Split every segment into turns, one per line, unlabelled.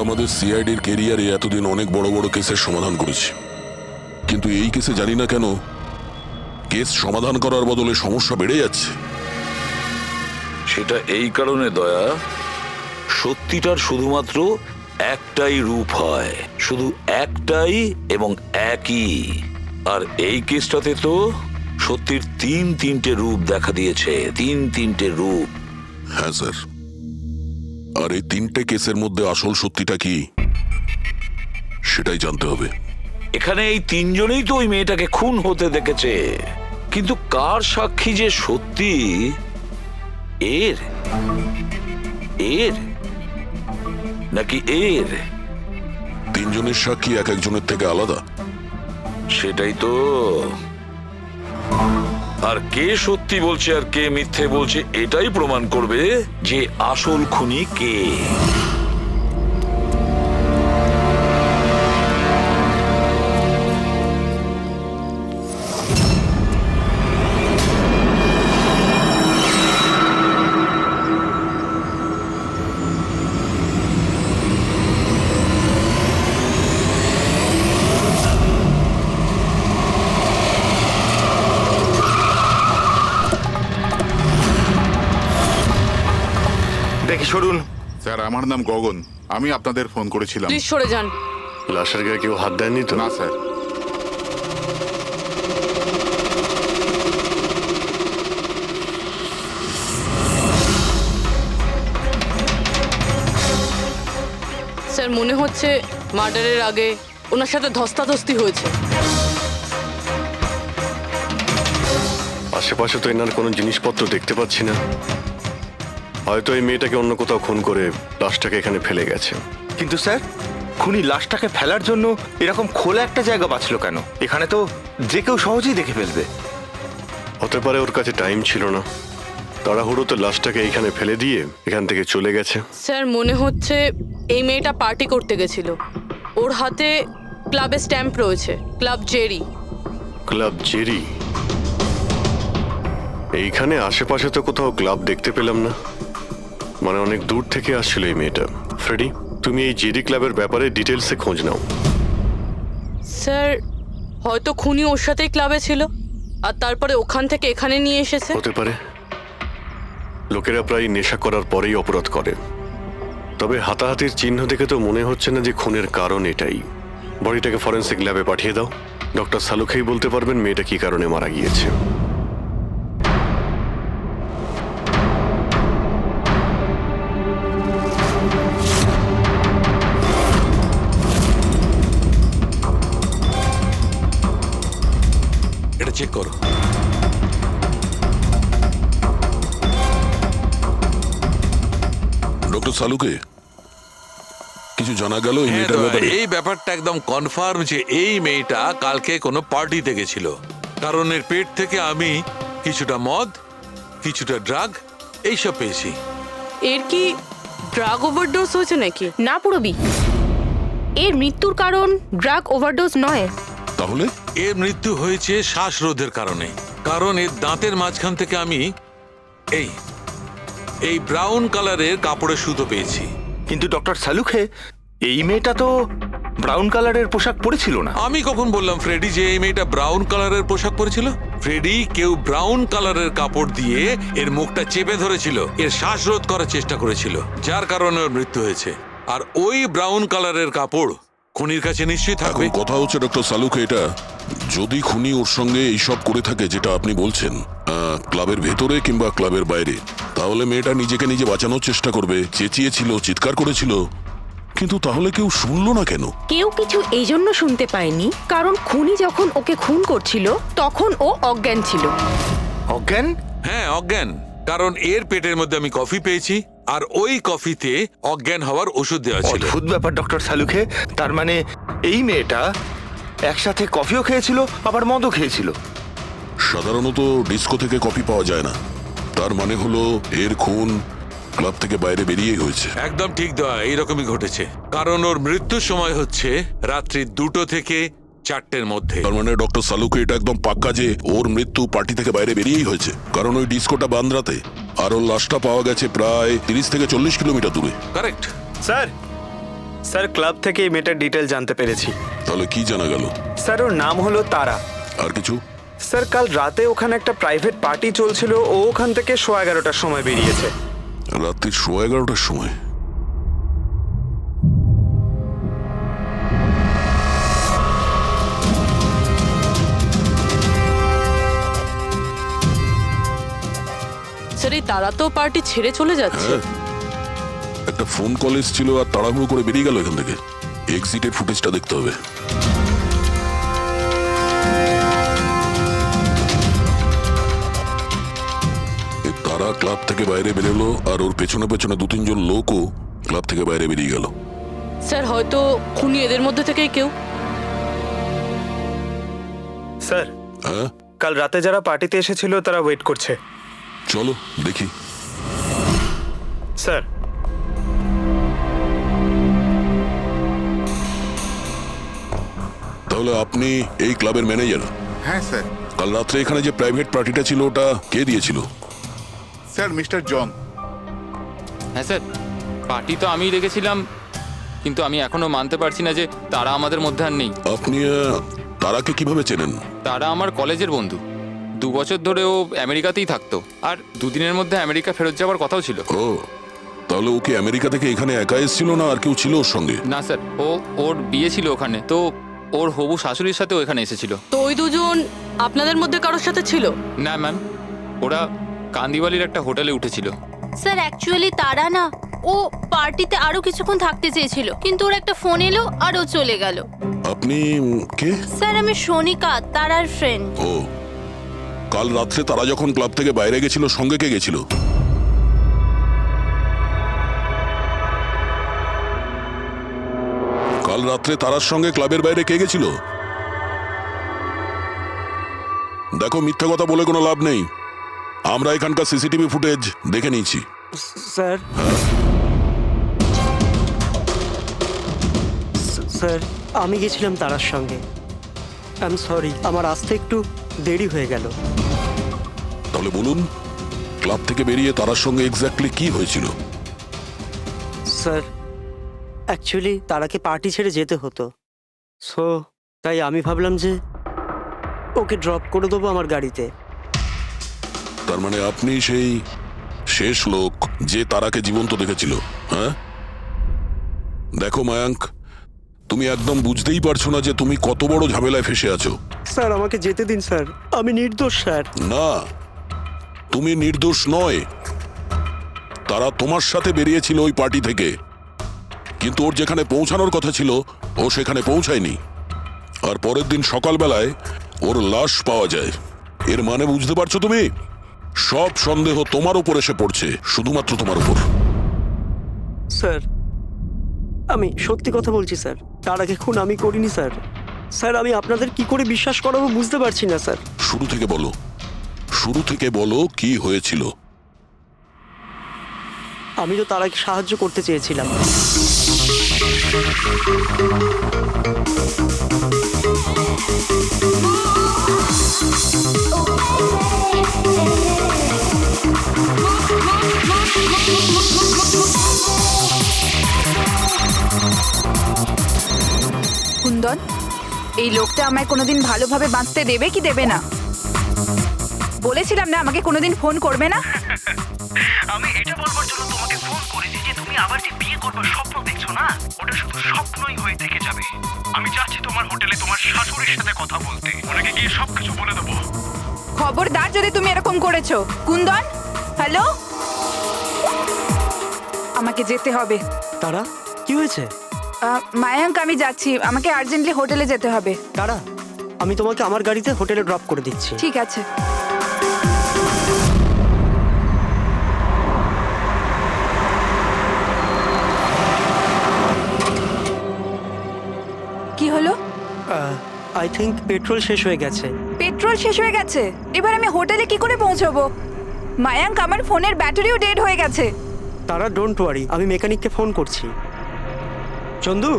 আমাদের সিআইডির ক্যারিয়ারে এতদিন অনেক বড় বড় কেসের সমাধান করেছি, কিন্তু এই কেসে জানি না কেন কেস সমাধান করার বদলে সমস্যা বেড়ে যাচ্ছে।
সেটা এই কারণে দয়া, সত্যিটার শুধুমাত্র একটাই রূপ হয়, শুধু একটাই এবং একই। আর এই কেসটাতে তো সত্যির তিনটে রূপ দেখা দিয়েছে, তিনটে রূপ।
হ্যাঁ স্যার, আর এই তিনটে কেসের মধ্যে আসল সত্যিটা কি সেটাই জানতে হবে।
এখানে এই তিনজনেই তো ওই মেয়েটাকে খুন হতে দেখেছে, কিন্তু কার সাক্ষী যে সত্যি এর এর নাকি এর?
তিনজনের সাক্ষী এক একজনের থেকে আলাদা।
সেটাই তো। আর কে সত্যি বলছে আর কে মিথ্যে বলছে এটাই প্রমাণ করবে যে আসল খুনি কে।
দেখি সরুন।
স্যার, আমার নাম গগন, আমি আপনাদের ফোন করেছিলাম।
প্লিজ সরে যান।
লাশের গায়ে কেউ হাত দেয়নি তো?
না স্যার।
স্যার মনে হচ্ছে মার্ডারের আগে ওনার সাথে ধস্তাধস্তি হয়েছে।
আশেপাশে তো এনার কোনো জিনিসপত্র দেখতে পাচ্ছি না। হয়তো এই মেয়েটাকে অন্য কোথাও খুন করে লাশটাকে এখানে ফেলে গেছে।
কিন্তু স্যার, খুনি লাশটাকে ফেলার জন্য এরকম খোলা একটা জায়গা বাঁচলো কেন? এখানে তো যে কেউ সহজেই দেখে ফেলবে।
হতে পারে ওর কাছে টাইম ছিল না, তাড়াহুড়োতে লাশটাকে এইখানে ফেলে দিয়ে এখান থেকে চলে গেছে।
স্যার মনে হচ্ছে এই মেয়েটা পার্টি করতে গেছিল। ওর হাতে ক্লাবের স্ট্যাম্প রয়েছে, ক্লাব জেরি।
Club Jerry? এইখানে আশেপাশে তো কোথাও ক্লাব দেখতে পেলাম না, মানে অনেক দূর থেকে আসছিল এই মেয়েটা। ফ্রেডি, তুমি এই জেরি ক্লাবের ব্যাপারে ডিটেলসে খোঁজ নাও।
স্যার হয়তো খুনি ওর সাথেই ক্লাবে ছিল আর তারপরে ওখান থেকে এখানে নিয়ে এসেছে।
হতে পারে। লোকেরা প্রায় নেশা করার পরেই অপরাধ করে, তবে হাতাহাতির চিহ্ন দেখে তো মনে হচ্ছে না যে খুনের কারণ এটাই। বডিটাকে ফরেন্সিক ল্যাবে পাঠিয়ে দাও। ডক্টর সালুখেই বলতে পারবেন মেয়েটা কি কারণে মারা গিয়েছে।
এটা চেক করো।
ডক্টর সালুকে কিছু জানা গেল এই মেয়েটার ব্যাপারে?
এই ব্যাপারটা একদম কনফার্ম যে এই মেয়েটা কালকে কোনো পার্টিতে গেছিল, কারণ এর পেট থেকে আমি কিছুটা মদ, কিছুটা ড্রাগ এইসব পেয়েছি।
এর কি ড্রাগ ওভারডোজ হয়েছে নাকি?
না পুরবি, এর মৃত্যুর কারণ ড্রাগ ওভারডোজ নয়।
তাহলে
এর মৃত্যু হয়েছে শ্বাসরোধের কারণে, কারণ এর দাঁতের মাঝখান থেকে আমি এই ব্রাউন কালারের কাপড়ের সুতো পেয়েছি।
কিন্তু ডক্টর সালুখে, এই মেয়েটা তো ব্রাউন কালারের পোশাক পরেছিল না।
আমি কখন বললাম ফ্রেডি যে এই মেয়েটা ব্রাউন কালারের পোশাক পরেছিল? ফ্রেডি, কেউ ব্রাউন কালারের কাপড় দিয়ে এর মুখটা চেপে ধরেছিল, এর শ্বাসরোধ করার চেষ্টা করেছিল, যার কারণে ওর মৃত্যু হয়েছে। আর ওই ব্রাউন কালারের কাপড় খুনির কাছে নিশ্চয়ই থাকবে।
এখন কথা হচ্ছে ডক্টর সালুকে, এটা যদি খুনি ওর সঙ্গে এইসব করে থাকে যেটা আপনি বলছেন, ক্লাবের ভেতরে কিংবা ক্লাবের বাইরে, তাহলে মেয়েটা নিজেকে নিজে বাঁচানোর চেষ্টা করবে, চেঁচিয়েছিল, চিৎকার করেছিল, কিন্তু তাহলে কেউ শুনলো না কেন?
কেউ কিছু এই জন্য শুনতে পায়নি কারণ খুনি যখন ওকে খুন করছিল তখন ও অজ্ঞান ছিল।
অজ্ঞান?
হ্যাঁ, অজ্ঞান। কারণ এর পেটের মধ্যে আমি কফি পেয়েছি, আর ওই কফিতে অজ্ঞান হওয়ার ওষুধ দেওয়া ছিল।
অদ্ভুত ব্যাপার ডক্টর সালুখে। তার মানে এই মেয়েটা একসাথে কফিও খেয়েছিল আবার মদও খেয়েছিল।
সাধারণত ডিস্কো থেকে কফি পাওয়া যায় না, তার মানে হলো এর খুন ক্লাব থেকে বাইরে বেরিয়েই হয়েছে।
একদম ঠিক দেওয়া, এইরকমই ঘটেছে। কারণ ওর মৃত্যুর সময় হচ্ছে রাত্রি 2টো থেকে 4টের মধ্যে।
তার মানে ডক্টর সালুকে এটা একদম পাক্কা যে ওর মৃত্যু পার্টি থেকে বাইরে বেরিয়েই হয়েছে, কারণ ওই ডিস্কোটা বান্দ্রাতে, আর ওর লাশটা পাওয়া গেছে প্রায় 30 থেকে 40 কিলোমিটার দূরে।
কারেক্ট।
স্যার, স্যার ক্লাব থেকে এই মেয়েটার ডিটেল জানতে পেরেছি।
তাহলে কি জানা গেল?
স্যার ওর নাম হলো তারা।
আর কিছু?
স্যার কাল রাতে ওখানে একটা প্রাইভেট পার্টি চলছিল, ও ওখান থেকে 11:15টার সময় বেরিয়েছে।
রাত্রি 11:30টার সময়?
স্যার এই তারা তো পার্টি ছেড়ে চলে যাচ্ছে।
হ্যাঁ, একটা ফোন কল এসেছিল আর তাড়াহুড়ো করে বেরিয়ে গেল এখান থেকে। এক্সিটের ফুটেজটা দেখতে হবে। এ তারা ক্লাব থেকে বাইরে বেরোলো আর ওর পেছনে পেছনে 2-3 জন লোকও ক্লাব থেকে বাইরে বেরিয়ে গেল।
স্যার হয়তো খুনি এদের মধ্যে থেকেই কেউ।
স্যার
হ্যাঁ,
কাল রাতে যারা পার্টিতে এসেছিল তারা ওয়েট করছে।
চলো দেখি।
স্যার
তাহলে আপনি এই ক্লাবের ম্যানেজার?
হ্যাঁ স্যার।
কাল রাত্রে এখানে যে প্রাইভেট পার্টিটা ছিল ওটা কে দিয়েছিল?
Sir mister John.
হ্যাঁ স্যার, পার্টি তো আমিই রেখেছিলাম, কিন্তু আমি এখনো মানতে পারছি না যে তারা আমাদের মধ্যে আর নেই।
আপনি তারাকে কিভাবে চেনেন?
তারা আমার কলেজের বন্ধু। 2 বছর ধরে ও আমেরিকাতেই থাকতো, আর 2 দিনের মধ্যে আমেরিকা ফেরত যাওয়ার কথাও ছিল।
ও, তাহলে ও কি আমেরিকা থেকে এখানে একা এসেছিল না আর কেউ ছিল ওর সঙ্গে?
না স্যার, ওর বিয়ে ছিল ওখানে, তো ওর হবু শাশুড়ির সাথেও এখানে এসেছিল।
তো ওই দুজন আপনাদের মধ্যে কারোর সাথে ছিল?
না ম্যাম, ওরা কান্দিওয়ালির একটা হোটেলে উঠেছিল।
স্যার অ্যাকচুয়ালি তারা না, ও পার্টিতে আরো কিছুক্ষণ থাকতে চেয়েছিল, কিন্তু ওর একটা ফোন এলো আর ও চলে গেল।
আপনি কে?
স্যার আমি সোনিকা, তারার ফ্রেন্ড।
ও, কাল রাত্রে তারা যখন ক্লাব থেকে বাইরে গেছিল সঙ্গে কে গেছিল? কাল রাত্রে তারার সঙ্গে ক্লাবের বাইরে কে গেছিল? দেখো, মিথ্যা কথা বলে কোনো লাভ নেই। আমরা এখানকার সিসিটিভি ফুটেজ দেখে নিয়েছি।
স্যার স্যার আমি গেছিলাম তারার সঙ্গে। আই এম সরি, আমার আসতে একটু দেরি হয়ে গেল।
তাহলে বলুন, ক্লাব থেকে বেরিয়ে তারার সঙ্গে এক্স্যাক্টলি কি হয়েছিল?
স্যার অ্যাকচুয়ালি তারাকে পার্টি ছেড়ে যেতে হতো, সো তাই আমি ভাবলাম যে ওকে ড্রপ করে দেবো আমার গাড়িতে।
তার মানে আপনি সেই শেষ লোক যে তারাকে জীবন্ত দেখেছিল? হ্যাঁ, দেখো মায়াঙ্ক, তুমি একদম বুঝতেই পারছো না যে তুমি কত বড় ঝামেলায় ফেসে আছো।
স্যার আমাকে যেতে দিন স্যার, আমি নির্দোষ স্যার।
না, তুমি নির্দোষ নয়। তারা তোমার সাথে বেরিয়েছিল ওই পার্টি থেকে, কিন্তু ওর যেখানে পৌঁছানোর কথা ছিল ও সেখানে পৌঁছায়নি। আর পরের দিন সকালবেলায় ওর লাশ পাওয়া যায়। এর মানে বুঝতে পারছো তুমি? সব সন্দেহ তোমার উপর এসে পড়ছে, শুধুমাত্র তোমার উপর।
স্যার আমি সত্যি কথা বলছি স্যার, তার আগে খুন আমি করিনি স্যার। স্যার আমি আপনাদের কি করে বিশ্বাস করাবো বুঝতে পারছি না স্যার।
শুরু থেকে বলো, শুরু থেকে বলো কি হয়েছিল।
আমি তো তারাকে সাহায্য করতে চেয়েছিলাম।
কুন্দন, এই লোকটা আমায় কোনোদিন ভালোভাবে বাঁচতে দেবে কি দেবে না? বলেছিলাম না আমাকে কোনোদিন ফোন করবে না।
আমি এটা বলবার জন্য তোমাকে ফোন করেছি যে তুমি আবার যে বিয়ে করবার স্বপ্ন দেখছো না, ওটা শুধু স্বপ্নই হয়ে থেকে যাবে। আমি যাচ্ছি তোমার হোটেলে তোমার শাশুড়ির সাথে কথা বলতে, ওনাকে গিয়ে সবকিছু বলে দেবো।
খবরদার যদি তুমি এরকম করেছো। কুন্দন, হ্যালো, আমাকে যেতে হবে।
তারা কি হয়েছে?
মায়াঙ্ক আমি যাচ্ছি, আমাকে আর্জেন্টলি হোটেলে যেতে হবে।
তারা আমি তোমাকে আমার গাড়িতে হোটেলে ড্রপ করে দিচ্ছি।
ঠিক আছে। কি হলো?
আই থিঙ্ক পেট্রোল শেষ হয়ে গেছে।
পেট্রোল শেষ হয়ে গেছে? এবার আমি হোটেলে কি করে পৌঁছবো? মায়াঙ্ক আমার ফোনের ব্যাটারিও ডেড হয়ে গেছে।
তারা ডোন্ট ওয়ারি, আমি মেকানিককে ফোন করছি। চন্দু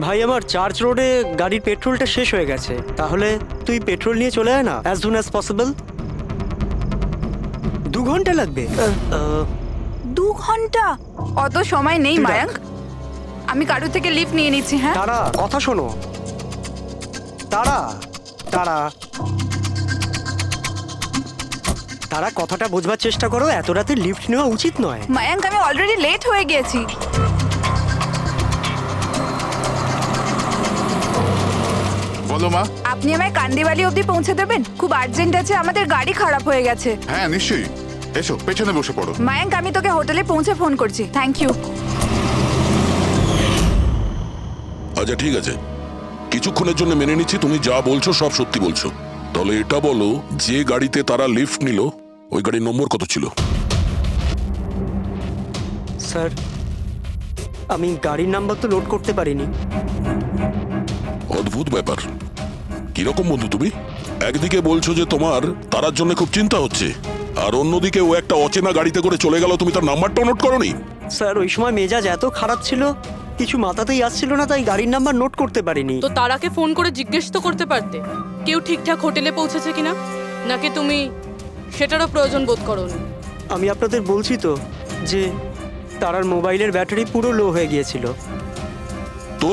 ভাই, আমার চার্চ রোডে গাড়ির পেট্রোলটা শেষ হয়ে গেছে, তাহলে তুই পেট্রোল নিয়ে চলে আয় না অ্যাজ সুন অ্যাজ পসিবল। 2 ঘন্টা লাগবে।
2 ঘন্টা? অত সময় নেই মায়াঙ্ক, আমি কারোর থেকে লিফট নিয়ে নিচ্ছি। হ্যাঁ
তারা কথা শোনো। তারা তারা তারা কথাটা বোঝবার চেষ্টা করো, এত রাতে লিফট নেওয়া উচিত নয়।
মায়াঙ্ক, আমি অলরেডি লেট হয়ে গেছি।
বলো মা।
আপনি আমায় কান্দিবালি অবধি পৌঁছে দেবেন? খুব আর্জেন্ট আছে, আমাদের গাড়ি খারাপ হয়ে গেছে।
হ্যাঁ নিশ্চয়ই, এসো পেছনে বসে পড়ো।
মায়াঙ্ক, আমি তোকে হোটেলে পৌঁছে ফোন করছি। Thank you.
আচ্ছা ঠিক আছে, কিছুক্ষণের জন্য মেনে নিচ্ছি তুমি যা বলছো সব সত্যি বলছো। তাহলে এটা বলো, যে গাড়িতে তারা লিফট নিল ওই গাড়ির নম্বর কত ছিল?
স্যার, আমি গাড়ির নাম্বার তো লোড করতে পারিনি।
অদ্ভুত ব্যাপার। কিরকম বন্ধু তুমি? একদিকে বলছো যে তোমার তারার জন্য খুব চিন্তা হচ্ছে, আর অন্যদিকে ও একটা অচেনা গাড়িতে করে চলে গেল, তুমি তার নাম্বারটাও নোট করোনি?
স্যার, ওই সময় মেজাজ এত খারাপ ছিল, কিছু মাথাতেই আসছিল না, তাই গাড়ির নাম্বার নোট করতে পারিনি।
তো তারাকে ফোন করে জিজ্ঞেস তো করতে পারতে কেউ ঠিকঠাক হোটেলে পৌঁছেছে কিনা, নাকি তুমি সেটারও প্রয়োজন বোধ করোনি?
আমি আপনাদের বলছি তো যে তারার মোবাইলের ব্যাটারি পুরো লো হয়ে গিয়েছিল।
তো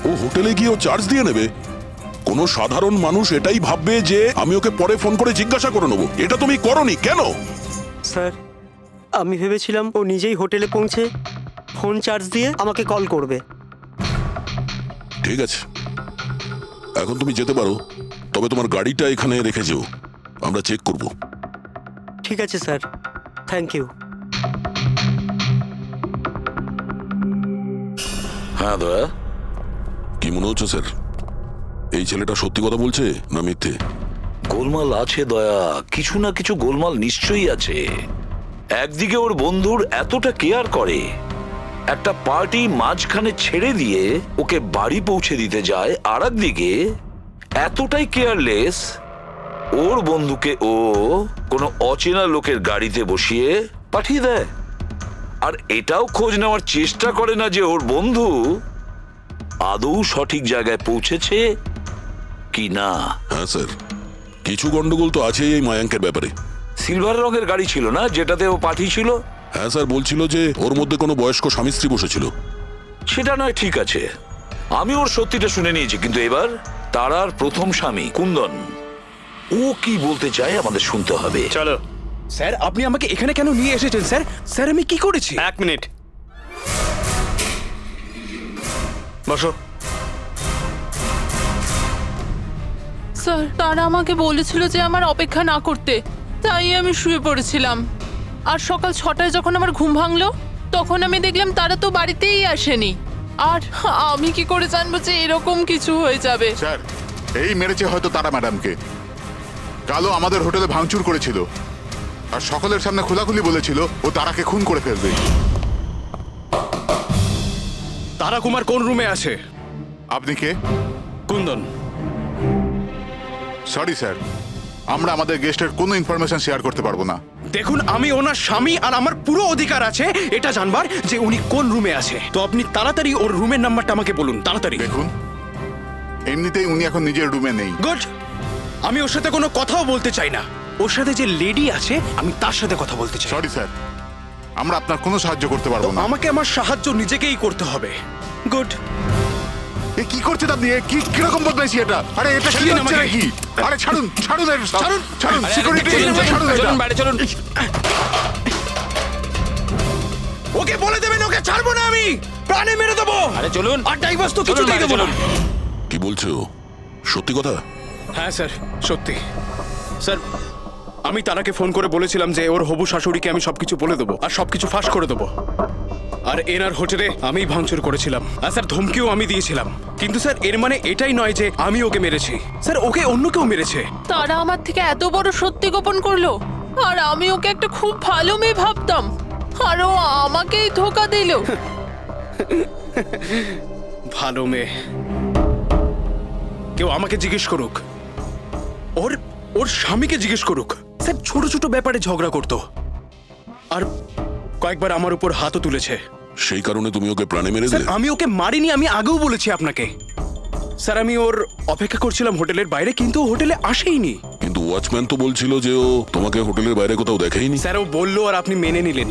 ও হোটেলে গিয়ে ও চার্জ দিয়ে নেবে? কোনো সাধারণ মানুষ এটাই ভাববে যে আমি ওকে পরে ফোন করে জিজ্ঞাসা করে নেবো। এটা তুমি করোনি কেন?
স্যার, আমি ভেবেছিলাম ও নিজেই হোটেলে পৌঁছে ফোন চার্জ দিয়ে আমাকে কল করবে।
ঠিক আছে, এখন তুমি যেতে পারো, তবে তোমার গাড়িটা এখানে রেখে যেও, আমরা চেক করব।
ঠিক আছে স্যার, থ্যাংক ইউ।
হ্যাঁ দয়া।
কি মনে হচ্ছে স্যার, এই ছেলেটা সত্যি কথা বলছে না মিথ্যে?
গোলমাল আছে দয়া, কিছু না কিছু গোলমাল নিশ্চয়ই আছে। একদিকে ওর বন্ধুর এতটা কেয়ার করে, একটা পার্টি মাঝখানে ছেড়ে দিয়ে ওকে বাড়ি পৌঁছে দিতে যায়, আর একদিকে এতটাই কেয়ারলেস ওর বন্ধুকে ও কোনো অচেনা লোকের গাড়িতে বসিয়ে পাঠিয়ে দেয়, আর এটাও খোঁজ নেওয়ার চেষ্টা করে না যে ওর বন্ধু আদৌ সঠিক জায়গায় পৌঁছেছে কি না।
হ্যাঁ স্যার, কিছু গন্ডগোল তো আছেই এই মায়াঙ্কের ব্যাপারে।
সিলভার রঙের গাড়ি ছিল না যেটাতে ও পাঠিয়েছিল?
হ্যাঁ স্যার, বলছিল যে ওর মধ্যে কোনো বয়স্ক স্বামী স্ত্রী বসেছিল।
সেটা নয়, ঠিক আছে, আমি ওর সত্যিটা শুনে নিয়েছি, কিন্তু এবার তারার প্রথম স্বামী কুন্দন, ও কি বলতে চায় আমাদের শুনতে হবে।
চলো।
স্যার, আপনি আমাকে এখানে কেন নিয়ে এসেছেন স্যার? স্যার, আমি কি করেছি?
এক মিনিট বসো।
স্যার, তারা আমাকে বলেছিল যে আমার অপেক্ষা না করতে, তাই আমি শুয়ে পড়েছিলাম। আর সকাল 6টায় যখন আমার ঘুম ভাঙলো, তখন আমি দেখলাম তারা তো বাড়িতেই আসেনি। আর আমি কি করে জানবো যে এরকম কিছু হয়ে যাবে?
স্যার, এই মেরেছে হয়তো তারা ম্যাডামকে। কালো আমাদের হোটেলে ভাঙচুর করেছিল, আর সকলের সামনে খোলাখুলি বলেছিল ও তারাকে খুন করে ফেলবে।
তারা কুমার কোন রুমে আছে?
আপনি কে?
কুন্দন।
সরি স্যার, আমরা আমাদের গেস্টের কোনো ইনফরমেশন শেয়ার করতে পারবো না।
দেখুন, আমি ওনার স্বামী, আর আমার পুরো অধিকার আছে এটা জানবার যে উনি কোন রুমে আছে। তো আপনি তাড়াতাড়ি ওর রুমের নাম্বারটা আমাকে বলুন, তাড়াতাড়ি।
দেখুন, এমনিতেই উনি এখন নিজের রুমে নেই।
গুড। আমি ওর সাথে কোনো কথাও বলতে চাই না। ওর সাথে যে লেডি আছে আমি তার সাথে কথা বলতে চাই।
সরি স্যার, আমরা আপনার কোনো সাহায্য করতে পারবো না।
আমাকে আমার সাহায্য নিজেকেই করতে হবে। গুড।
এ কি করছে আপনি? এ কি কিরকম বদমাইশি এটা? আরে এটা কি হচ্ছে নাকি? আরে ছাড়ুন, ছাড়ুন এর সব।
ছাড়ুন,
ছাড়ুন, সিকিউরিটি ছাড়ুন এটা।
চলুন বাইরে চলুন।
ওকে বলে দেবেন ওকে ছাড়বো না, আমি প্রাণে মেরে দেবো।
আরে চলুন।
আর ডাইভার্স তো
চলুন
কিছুতেই
বাইরে
দেবো না।
চলুন।
কি বলছো? সত্যি কথা?
হ্যাঁ স্যার, সত্যি। স্যার, আমি তারাকে ফোন করে বলেছিলাম যে ওর হবু শাশুড়িকে আমি সবকিছু বলে দেবো আর সবকিছু ফাঁস করে দেবো। আর এনার হোটেলে আমি ভাঙচুর করেছিলাম, আর স্যার ধমকিও আমি দিয়েছিলাম। কিন্তু স্যার, এর মানে এটাই নয় যে আমি ওকে মেরেছি। স্যার, ওকে অন্য কেউ মেরেছে।
তারা আমার থেকে এত বড় সত্যি গোপন করলো, আর আমি ওকে একটা খুব ভালো মেয়ে ভাবতাম, আর ও আমাকেই ধোকা দিল।
ভালো মেয়ে? কেউ আমাকে জিজ্ঞেস করুক, ওর স্বামীকে জিজ্ঞেস করুক। স্যার, ছোট ছোট ব্যাপারে ঝগড়া করতো, আর কয়েকবার আমার উপর হাতও তুলেছে।
সেই কারণে তুমি ওকে প্রাণে মেরে
স্যার,
দিলে?
আমি ওকে মারিনি, আমি আগেও বলেছি আপনাকে। স্যার, আমি ওর অপেক্ষা করছিলাম হোটেলের বাইরে, কিন্তু ও হোটেলে আসেইনি।
কিন্তু ওয়াচম্যান তো বলছিল যে ও তোমাকে হোটেলের বাইরে কোথাও দেখেইনি।
স্যার, ও বললো আর আপনি মেনে নিলেন।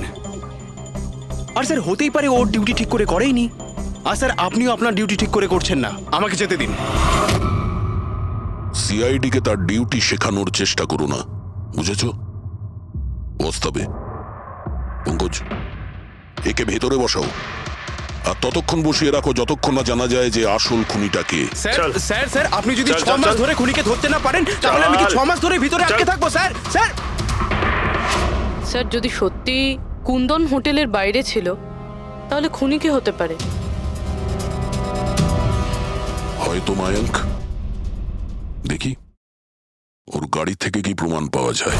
আর স্যার, হতেই পারে ওর ডিউটি ঠিক করে করেইনি।
আর স্যার আপনিও আপনার ডিউটি ঠিক করে করছেন না, আমাকে যেতে দিন।
সিআইডি কে তার ডিউটি শেখানোর চেষ্টা করো না, বুঝেছ? বস্তাবে। পঙ্কজ, একে ভেতরে বসাও আর ততক্ষণ বসিয়ে রাখো যতক্ষণ না জানা যায় যে আসল খুনিটা কে।
স্যার স্যার স্যার আপনি যদি
চল,
6
চল,
মাস
চল।
ধরে খুনিকে ধরতে না পারেন তাহলে আমি কি
চল।
6 মাস ধরে ভিতরে আটকে থাকবো স্যার? স্যার
স্যার যদি সত্যি কুন্দন হোটেলের বাইরে ছিল তাহলে খুনি কে হতে পারে?
হয়তো মায়াঙ্ক। দেখি ওর গাড়ি থেকে কি প্রমাণ পাওয়া যায়।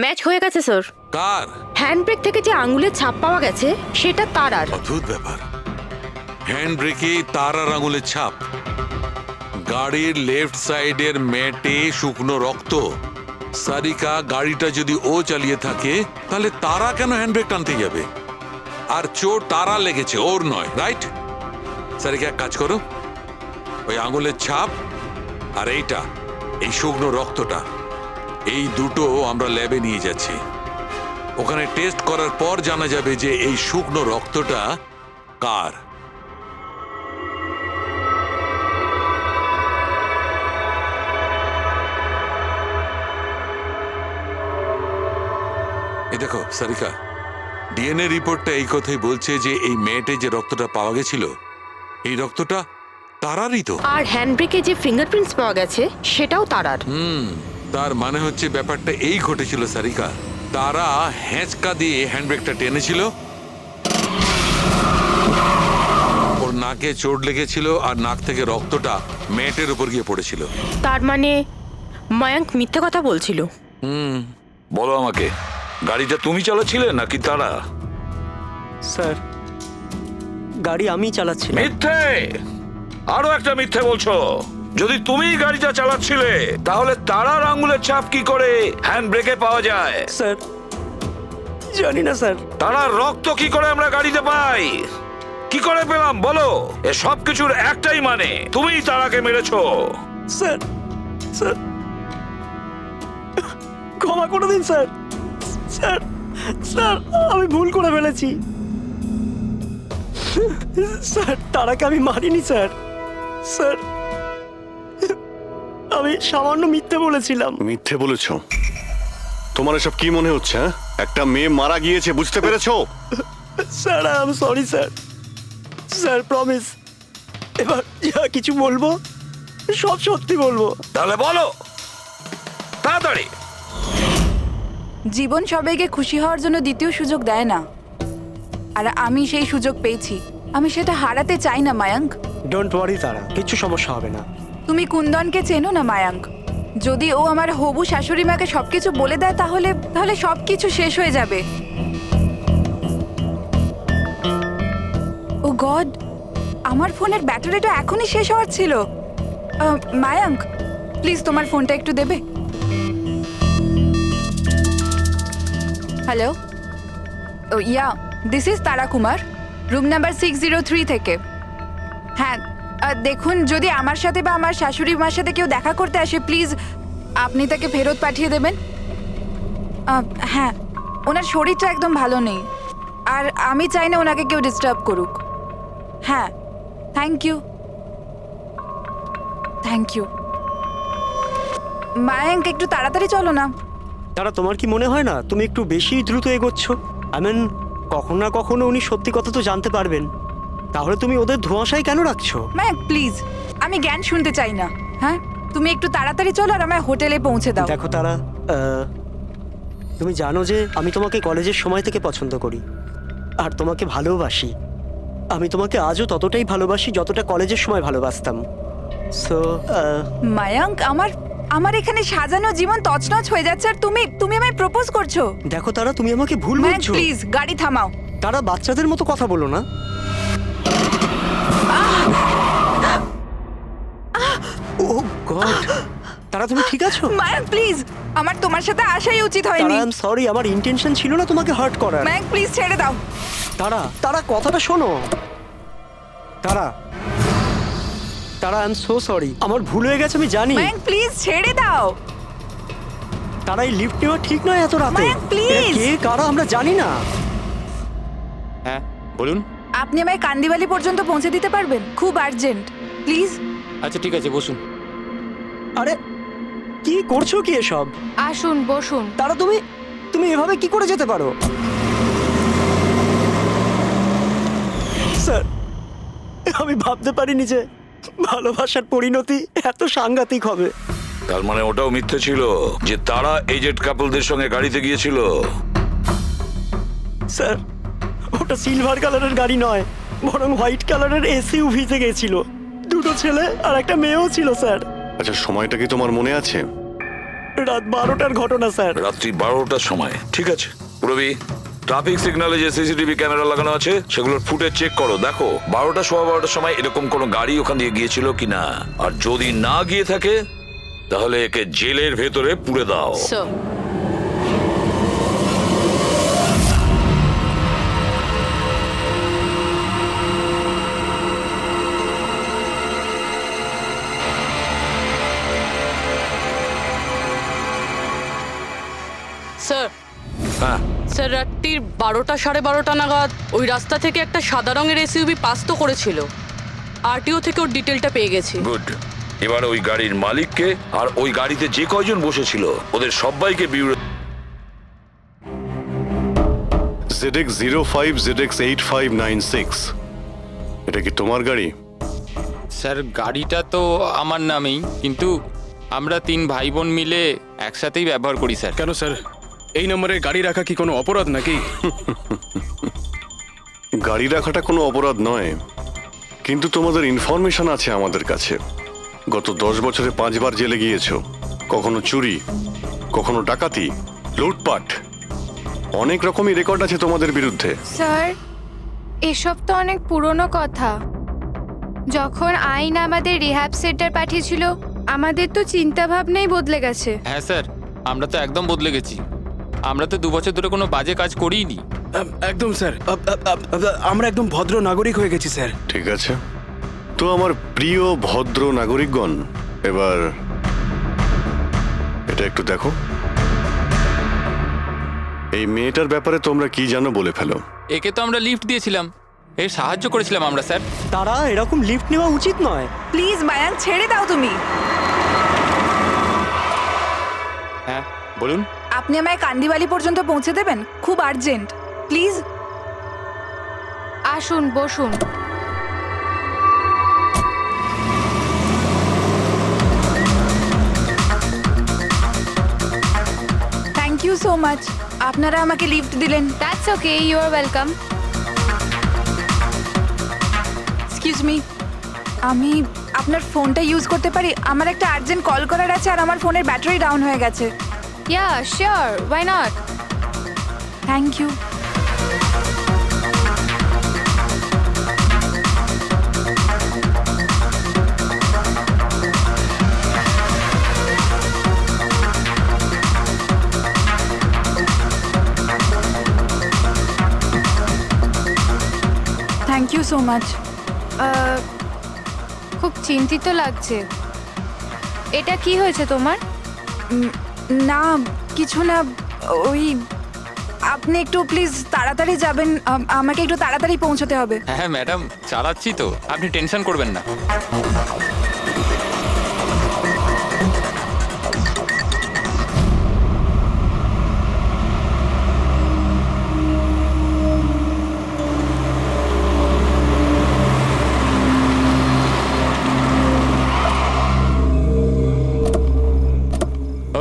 ম্যাচ হয়ে গেছে স্যার।
কার?
হ্যান্ডব্রেক থেকে যে আঙুলের ছাপ পাওয়া গেছে সেটা তারার।
অদ্ভুত ব্যাপার, হ্যান্ড ব্রেকে তার আর আঙুলের ছাপ। গাড়ির লেফট সাইডের ম্যাটে শুকনো রক্ত। সারিকা গাড়িটা যদি ও চালিয়ে থাকে তাহলে তারা কেন হ্যান্ডব্রেক টানতে যাবে? আর চোট তারা লেগেছে, ওর নয়, রাইট? সারিকা এক কাজ করো, ওই আঙুলের ছাপ আর এইটা, এই শুকনো রক্তটা, এই দুটো আমরা ল্যাবে নিয়ে যাচ্ছি। ওখানে টেস্ট করার পর জানা যাবে যে এই শুকনো রক্তটা কার। এই দেখো সারিকা, ডিএনএ রিপোর্টটা এই কথাই বলছে যে এই মেয়েটে যে রক্তটা পাওয়া গেছিল এই রক্তটা তারারই তো।
আর হ্যান্ডব্রেকে যে ফিঙ্গারপ্রিন্টস পাওয়া গেছে সেটাও তারার।
তার মানে হচ্ছে ব্যাপারটা এই ঘটেছিল সারিকা, তারা হ্যাঁচকা দিয়ে হ্যান্ডব্রেকটা টেনেছিল, ওর নাকে চোট লেগেছিল আর নাক থেকে রক্তটা ম্যাটের উপর গিয়ে পড়েছিল।
তার মানে মায়াঙ্ক মিথ্যে কথা বলছিল।
বলো আমাকে, গাড়িটা তুমি চালাচ্ছিলে নাকি তারা?
স্যার গাড়ি আমি চালাচ্ছি।
মিথ্যে, আরো একটা মিথ্যে বলছো। যদি তুমি গাড়িটা চালাচ্ছিলে তাহলে তারার আঙ্গুলের ছাপ কি করে হ্যান্ড ব্রেকে পাওয়া যায়?
স্যার জানি না স্যার।
তারার রক্ত কি করে আমরা গাড়িতে পাই? কি করে পেলাম বলো? এ সব কিছুর একটাই মানে, তুমিই তারাকে মেরেছো।
স্যার স্যার ক্ষমা করে দিন স্যার। স্যার স্যার আমি ভুল করে ফেলেছি স্যার। তারাকে আমি মারিনি স্যার। স্যার আমি সামান্য মিথ্যে বলেছিলাম।
মিথ্যে বলেছো? তোমার এসব কি মনে হচ্ছে? হ্যাঁ, একটা মেয়ে মারা গিয়েছে, বুঝতে পেরেছো?
Sir I am sorry sir. Sir promise, এবার যা কিছু বলবো সব সত্যি বলবো।
তাহলে বলো তাড়াতাড়ি।
জীবন সবাইকে খুশি হওয়ার জন্য দ্বিতীয় সুযোগ দেয় না, আর আমি সেই সুযোগ পেয়েছি। আমি সেটা হারাতে চাই না মায়াঙ্ক।
ডোন্ট ওয়ারি তারা, কিচ্ছু সমস্যা হবে না।
তুমি কুন্দনকে চেনো না মায়াঙ্ক? যদি ও আমার হবু শাশুড়ি মাকে সবকিছু বলে দেয় তাহলে তাহলে সবকিছু শেষ হয়ে যাবে। ও গড, আমার ফোনের ব্যাটারিটা এখনই শেষ হওয়ার ছিল। মায়াঙ্ক প্লিজ তোমার ফোনটা একটু দেবে? Hello, yeah this is Tara Kumar, room number 603 থেকে। হ্যাঁ দেখুন, যদি আমার সাথে বা আমার শাশুড়ি মার সাথে কেউ দেখা করতে আসে প্লিজ আপনি তাকে ফেরত পাঠিয়ে দেবেন। হ্যাঁ, ওনার শরীরটা একদম ভালো নেই আর আমি চাই না ওনাকে কেউ ডিস্টার্ব করুক। হ্যাঁ, thank you thank you. Mayank একটু তাড়াতাড়ি চলো না।
তারা তোমার কি মনে হয় না তুমি একটু বেশি দ্রুত এগোচ্ছ? আই মিন কখনো না কখনো উনি সত্যি কথা তো জানতে পারবেন, তাহলে তুমি ওদের ধোঁয়াশায় কেন রাখছো?
মায়াঙ্ক প্লিজ, আমি জ্ঞান শুনতে চাই না। হ্যাঁ, তুমি একটু তাড়াতাড়ি চলো আর আমায় হোটেলে পৌঁছে দাও।
দেখো তারা, তুমি জানো যে আমি তোমাকে কলেজের সময় থেকে পছন্দ করি আর তোমাকে ভালোবাসি। আমি তোমাকে আজও ততটাই ভালোবাসি যতটা কলেজের সময় ভালোবাসতাম। সো
মায়াঙ্ক, আমার এখানে সাজানো জীবন তছনছ হয়ে যাচ্ছে আর তুমি আমায় প্রপোজ করছো।
দেখো তারা, তুমি আমাকে ভুল
মায়াঙ্ক
বলছো।
প্লিজ গাড়ি থামাও।
তারা বাচ্চাদের মতো কথা বলো না। ও গড, তারা তুমি ঠিক আছো?
মায়াঙ্ক প্লিজ, আমার তোমার সাথে আসাই উচিত হয়নি।
আই এম সরি, আমার ইন্টেনশন ছিল না তোমাকে হার্ট করার।
মায়াঙ্ক প্লিজ ছেড়ে দাও।
তারা কথাটা শোনো। তারা আই এম সো সরি, আমার ভুল হয়ে গেছে, আমি জানি।
মায়াঙ্ক প্লিজ ছেড়ে দাও।
তারা এই লিফট নেওয়া ঠিক নয় এত রাতে।
মায়াঙ্ক, please!
এরা কে কারা আমরা জানি না।
হ্যাঁ বলুন।
আপনি আমায় কান্দিবালি পর্যন্ত পৌঁছে দিতে পারবেন? খুব আর্জেন্ট, প্লিজ।
আচ্ছা ঠিক আছে, বসুন।
আরে কি করছো কি এসব?
আসুন বসুন।
তারা তুমি এভাবে কি করে যেতে পারো? স্যার, আমি ভাবতে পারিনি যে ভালোবাসার পরিণতি এত সাংঘাতিক হবে।
তার মানে ওটাও মিথ্যে ছিল যে তারা এজেড কাপলদের সঙ্গে গাড়িতে গিয়েছিল?
স্যার, ওটা সিলভার কালারের গাড়ি নয়, বরং হোয়াইট কালারের এসইউভিতে গেছিল। দুটো ছেলে আর একটা মেয়েও ছিল স্যার।
আচ্ছা, সময়টা কি তোমার মনে আছে?
রাত 12টার ঘটনা স্যার।
রাত্রি 12টার সময়, ঠিক আছে। রবি, ট্রাফিক সিগন্যালে যে সিসিটিভি ক্যামেরা লাগানো আছে সেগুলোর ফুটেজ চেক করো, দেখো 12টার সময় এরকম কোনো গাড়ি ওখান দিয়ে গিয়েছিল কিনা। আর যদি না গিয়ে থাকে তাহলে একে জেলের ভেতরে পুরে দাও।
স্যার,
হ্যাঁ,
স্যার রাত্রির 12টা 12:30 নাগাদ ওই রাস্তা থেকে একটা সাদা রঙের এসইউভি পাস তো করেছিল। আরটিও থেকে ওর ডিটেলটা পেয়ে গেছি।
গুড। এবার ওই গাড়ির মালিককে আর ওই গাড়িতে যে কয়জন বসেছিল ওদের সবাইকে বিউরো।
ZX05 ZX8596, এটা কি তোমার গাড়ি?
স্যার গাড়িটা তো আমার নামেই, কিন্তু আমরা 3 ভাই বোন মিলে একসাথেই ব্যবহার করি স্যার।
কেন স্যার, এই নম্বরে গাড়ি রাখা কি কোনো অপরাধ নাকি?
গাড়ি রাখাটা কোনো অপরাধ নয়, কিন্তু তোমাদের ইনফরমেশন আছে আমাদের কাছে। গত 10 বছরে 5 বার জেলে গিয়েছো। কখনো চুরি, কখনো ডাকাতি, লুটপাট, অনেক রকমই রেকর্ড আছে তোমাদের বিরুদ্ধে।
স্যার, এসব তো অনেক পুরনো কথা। যখন আইন আমাদের রিহ্যাব সেন্টার পাঠিয়েছিল আমাদের তো চিন্তা ভাবনাই বদলে গেছে।
হ্যাঁ স্যার, আমরা তো একদম বদলে গেছি। আমরা তো 2 বছর ধরে কোনো বাজে কাজ করিনি।
একদম স্যার, আমরা একদম ভদ্র নাগরিক হয়ে গেছি স্যার।
ঠিক আছে, তো আমার প্রিয় ভদ্র নাগরিকগণ, এবার এটা একটু দেখো। এই মেয়েটার ব্যাপারে তোমরা কি জানো বলে ফেলো।
একে তো আমরা লিফট দিয়েছিলাম, এর সাহায্য করেছিলাম আমরা স্যার।
তারা এরকম লিফট নেওয়া উচিত নয়।
প্লিজ মায়াঙ্ক, ছেড়ে দাও তুমি।
হ্যাঁ বলুন।
আপনি আমায় কান্দিবালি পর্যন্ত পৌঁছে দেবেন? খুব আর্জেন্ট, প্লিজ।
আসুন বসুন।
থ্যাংক ইউ সো মাচ, আপনারা আমাকে লিফট দিলেন।
That's okay, you are welcome.
Excuse me, আমি আপনার ফোনটা ইউজ করতে পারি? আমার একটা আর্জেন্ট কল করার আছে আর আমার ফোনের ব্যাটারি ডাউন হয়ে গেছে।
Yeah sure, why not.
Thank you. Thank you so much.
খুব চিন্তিত লাগছে। এটা কি হয়েছে তোমার?
না কিছু না, ওই আপনি একটু প্লিজ তাড়াতাড়ি যাবেন, আমাকে একটু তাড়াতাড়ি পৌঁছতে হবে।
হ্যাঁ ম্যাডাম, চালাচ্ছি তো, আপনি টেনশন করবেন না।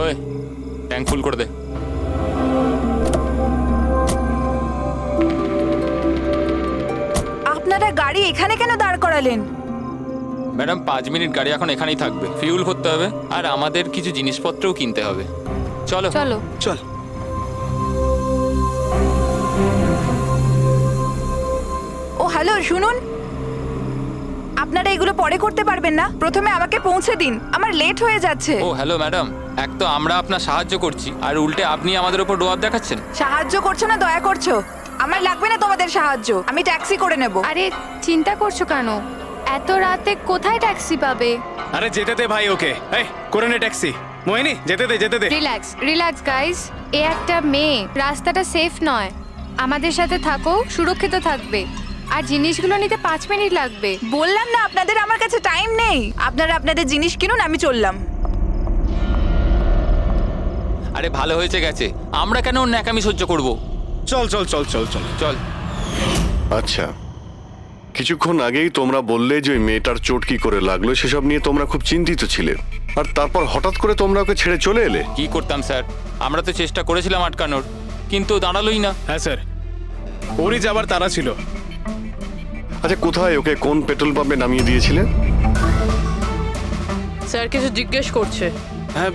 ওই ট্যাঙ্ক ফুল করে দে।
আপনারা গাড়ি এখানে কেন দাঁড় করালেন?
ম্যাডাম 5 মিনিট গাড়ি এখন এখানেই থাকবে, ফিউল করতে হবে আর আমাদের কিছু জিনিসপত্রও কিনতে হবে। চলো
চলো
চল।
হ্যালো শুনুন, আপনারা এগুলো পরে করতে পারবেন না? প্রথমে আমাকে পৌঁছে দিন, আমার লেট হয়ে যাচ্ছে।
ও হ্যালো ম্যাডাম, এক তো আমরা আপনার সাহায্য করছি আর উল্টে আপনি আমাদের উপর ডোয়াব দেখাচ্ছেন।
সাহায্য করছো না দয়া করছো? আমার লাগবে না তোমাদের সাহায্য, আমি ট্যাক্সি করে নেব।
আরে চিন্তা করছো কেন? এত রাতে কোথায় ট্যাক্সি পাবে?
আরে যেতে দে ভাই ওকে, এই করে নে ট্যাক্সি। মোহিনী যেতে দে যেতে দে।
রিল্যাক্স রিল্যাক্স গাইস, এ একটা মেয়ে, রাস্তাটা সেফ নয়। আমাদের সাথে থাকো, সুরক্ষিত থাকবে। আর জিনিসগুলো নিতে 5 মিনিট লাগবে।
বললাম না আপনাদের আমার কাছে টাইম নেই। আপনারা আপনাদের জিনিস কিনুন, আমি চললাম।
আরে ভালো হয়েছে গেছে, আমরা কেন ওর ন্যাকামি সহ্য করব?
চল চল চল চল চল
চল।
আচ্ছা, কিছুক্ষণ আগেই তোমরা বললে যে ওই মেয়েটার চোট কি করে লাগলো সেসব নিয়ে তোমরা খুব চিন্তিত ছিলে, আর তারপর হঠাৎ করে তোমরা ওকে ছেড়ে চলে এলে।
কি করতাম স্যার, আমরা তো চেষ্টা করেছিলাম আটকানোর, কিন্তু দাঁড়ালোই না।
হ্যাঁ স্যার, ওরই যাবার তারা ছিল।
আচ্ছা, কোথায় ওকে কোন পেট্রোল পাম্পে নামিয়ে দিয়েছিলে?
স্যার কিছু জিজ্ঞেস করছে।
হ্যাঁ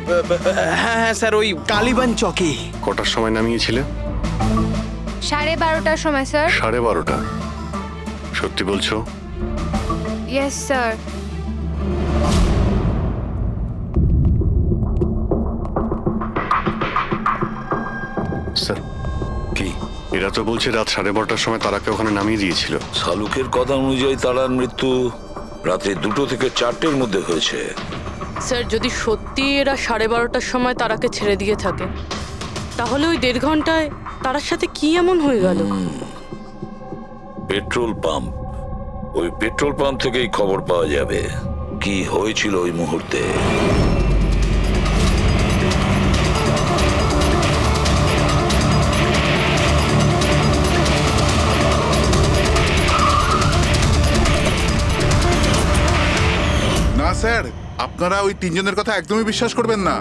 হ্যাঁ স্যার, ওই কালীবান চকে।
কটার সময় নামিয়েছিলে?
12:30টার সময় স্যার।
12:30? সত্যি বলছো?
Yes sir.
স্যার কি এরা তো বলছে রাত 12:30টার সময় তারাকে ওখানে নামিয়ে দিয়েছিল।
শালুকের কথা অনুযায়ী তারার মৃত্যু রাত্রি 2টো থেকে 4টের মধ্যে হয়েছে।
স্যার যদি সত্যি এরা 12:30টার সময় তারাকে ছেড়ে দিয়ে থাকে, তাহলে ওই 1.5 ঘন্টায় তারার সাথে কি এমন হয়ে গেল?
পেট্রোল পাম্প, ওই পেট্রোল পাম্প থেকেই খবর পাওয়া যাবে কি হয়েছিল ওই মুহূর্তে।
না স্যার, আপনারা ওই 3 জনের কথা একদমই বিশ্বাস করবেন না।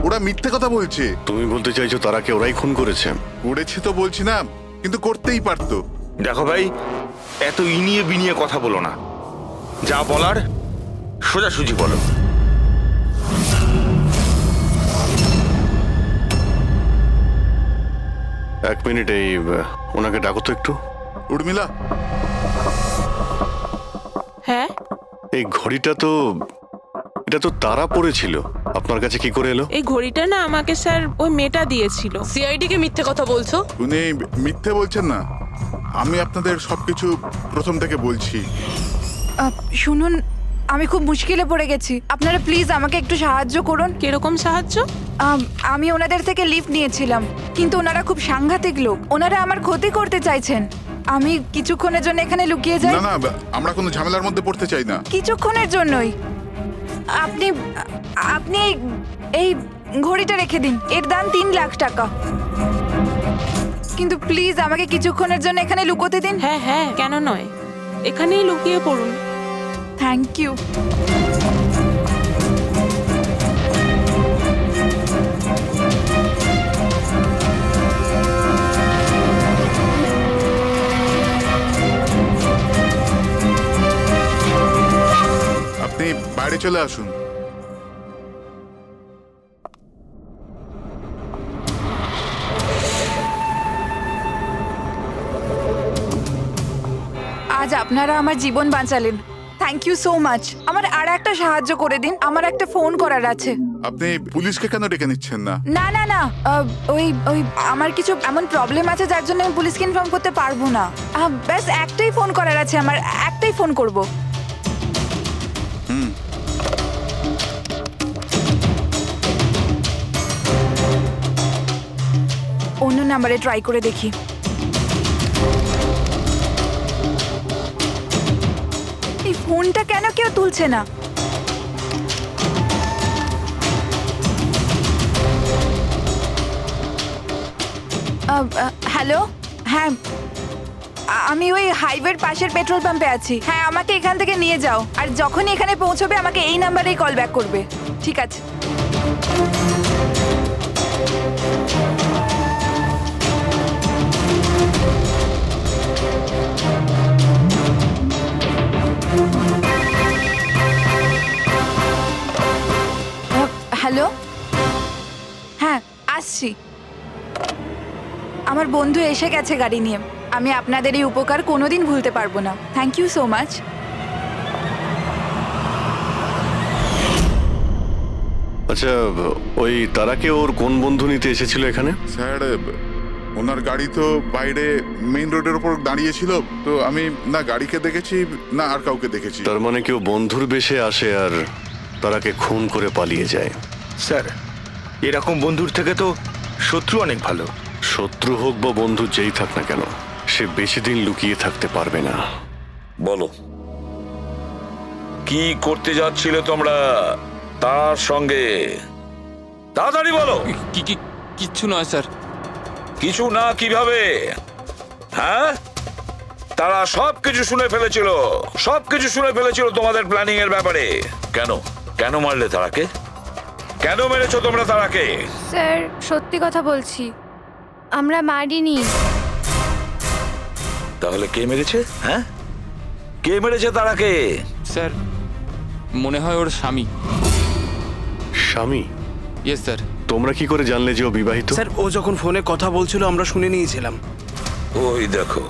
ওরা মিথ্যে কথা বলছে।
তুমি বলতে চাইছো তারাকে ওরাই খুন করেছে?
করেছে তো বলছি না, কিন্তু করতেই পারতো।
দেখো ভাই, এত ইনিয়ে বিনিয়ে কথা বলো না, যা বলার সোজাসুজি বলো।
এক মিনিট, এই ওনাকে ডাকো তো একটু।
উর্মিলা,
হ্যাঁ
এই ঘড়িটা তো, এটা তো তারা পড়েছিল, আপনার কাছে কি করে এলো?
এই ঘড়িটা না আমাকে স্যার ওই মেয়েটা দিয়েছিল। সিআইডি কে মিথ্যে কথা বলছো?
উনি মিথ্যে বলছেন না, আমি আপনাদের সবকিছু প্রথম থেকে বলছি।
শুনুন, আমি খুব মুশকিলে পড়ে গেছি, আপনারা প্লিজ আমাকে একটু সাহায্য করুন।
কিরকম সাহায্য?
আমি ওনাদের থেকে লিফট নিয়েছিলাম, কিন্তু ওনারা খুব সাংঘাতিক লোক, ওনারা আমার ক্ষতি করতে চাইছেন। আমি কিছুক্ষণের জন্য এখানে লুকিয়ে যাই।
না না, আমরা কোনো ঝামেলার মধ্যে পড়তে চাই না।
কিছুক্ষণের জন্যই। আপনি আপনি এই ঘড়িটা রেখে দিন, এর দাম 3 লাখ টাকা। কিন্তু প্লিজ আমাকে কিছুক্ষণের জন্য এখানে লুকোতে দিন।
হ্যাঁ হ্যাঁ, কেন নয়, এখানেই লুকিয়ে পড়ুন।
Thank you.
আপনি বাইরে চলে আসুন।
আজ আপনারা আমার জীবন বাঁচালেন, থ্যাংক ইউ সো মাচ। আমার আর একটা সাহায্য করে দিন, আমার একটা ফোন করার আছে।
আপনি পুলিশকে কেন ডেকে নিচ্ছেন না?
না না না, ওই ওই আমার কিছু এমন প্রবলেম আছে যার জন্য আমি পুলিশকে ইনফর্ম করতে পারবো না। ব্যাস একটাই ফোন করার আছে আমার, একটাই ফোন করব। অন্য নাম্বারে ট্রাই করে দেখি। এই ফোনটা কেন কেউ তুলছে না? হ্যালো, হ্যাঁ আমি ওই হাইওয়ের পাশের পেট্রোল পাম্পে আছি। হ্যাঁ, আমাকে এখান থেকে নিয়ে যাও, আর যখনই এখানে পৌঁছবে আমাকে এই নাম্বারেই কল ব্যাক করবে। ঠিক আছে। হ্যালো, হ্যাঁ আসছি। আমার বন্ধু এসে গেছে গাড়ি নিয়ে, আমি আপনাদের এই উপকার কোনোদিন ভুলতে পারবো না। Thank you so much.
আচ্ছা, ওই তারাকে ওর কোন বন্ধু নিতে এসেছিল এখানে?
স্যার ওনার গাড়ি তো বাইরে মেইন রোডের উপর দাঁড়িয়েছিল, তো আমি না গাড়িকে দেখেছি না আর কাউকে দেখেছি।
তার মানে কেউ বন্ধুর বেশে আসে আর তারাকে খুন করে পালিয়ে যায়।
স্যার এরকম বন্ধুর থেকে তো শত্রু অনেক ভালো।
শত্রু হোক বা বন্ধু যেই থাক না কেন, সে বেশি দিন লুকিয়ে থাকতে পারবে না।
বলো কি করতে যাচ্ছিলে তোমরা তার সঙ্গে? তাড়াতাড়ি বলো।
কিচ্ছু নয় স্যার।
কিছু না কিভাবে? হ্যাঁ, তারা সবকিছু শুনে ফেলেছিল, সবকিছু শুনে ফেলেছিল তোমাদের প্ল্যানিং এর ব্যাপারে। কেন কেন মারলে তারাকে? কেন মেরেছো তোমরা তারাকে?
স্যার সত্যি কথা বলছি, আমরা মারিনি।
তাহলে কে মেরেছে? হ্যাঁ, কে মেরেছে তারাকে?
স্যার মনে হয় ওর স্বামী।
স্বামী?
Yes sir.
তোমরা কি করে জানলে যে ও বিবাহিত?
স্যার ও যখন ফোনে কথা বলছিল আমরা শুনে নিয়েছিলাম।
ওই দেখো,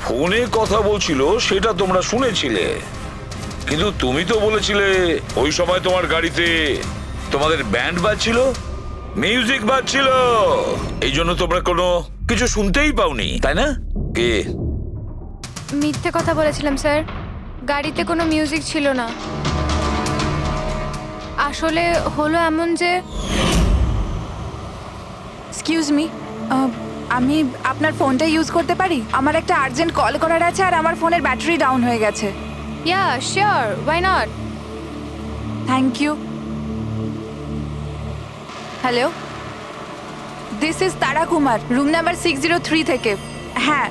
ফোনে কথা বলছিল সেটা তোমরা শুনেছিলে, কিন্তু তুমি তো বলেছিলে ওই সময় তোমার গাড়িতে তোমাদের ব্যান্ড বাজছিল, মিউজিক বাজছিল, এই জন্য তোমরা কোনো কিছু শুনতেই পাওনি, তাই না? কে?
মিথ্যে কথা বলেছিলাম স্যার, গাড়িতে কোনো মিউজিক ছিল না। আসলে হলো এমন যে
এক্সকিউজ মি, আমি আপনার ফোনটা ইউজ করতে পারি? আমার একটা আর্জেন্ট কল করার আছে আর আমার ফোনের ব্যাটারি ডাউন হয়ে গেছে।
Yeah sure, why not.
Thank you. Hello, this is Tara Kumar, room number 603 থেকে। হ্যাঁ,